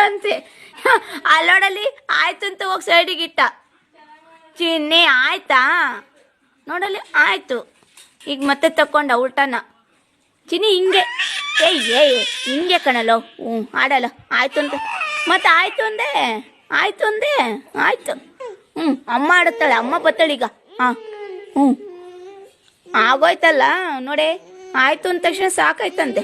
ಅಂತೆ. ಅಲ್ಲೋಡಲ್ಲಿ ಆಯ್ತು ಅಂತ ಹೋಗಿ ಸೈಡಿಗೆ ಇಟ್ಟ. ಚಿನ್ನಿ ಆಯ್ತಾ ನೋಡಲ್ಲಿ ಆಯ್ತು. ಈಗ ಮತ್ತೆ ತಕೊಂಡ ಊಟನ. ಚಿನ್ನಿ ಹಿಂಗೆ ಏಯ್ ಹಿಂಗೆ ಕಣಲ್ಲೋ. ಆಡಲ್ಲ ಆಯ್ತು ಅಂತ ಮತ್ತೆ ಆಯ್ತು ಅಂದೆ ಆಯ್ತು. ಅಮ್ಮ ಆಡುತ್ತಾಳೆ, ಅಮ್ಮ ಬತ್ತಾಳೀಗ. ಆಗೋಯ್ತಲ್ಲ ನೋಡಿ, ಆಯ್ತು ಅಂದ ತಕ್ಷಣ ಸಾಕಾಯ್ತಂತೆ.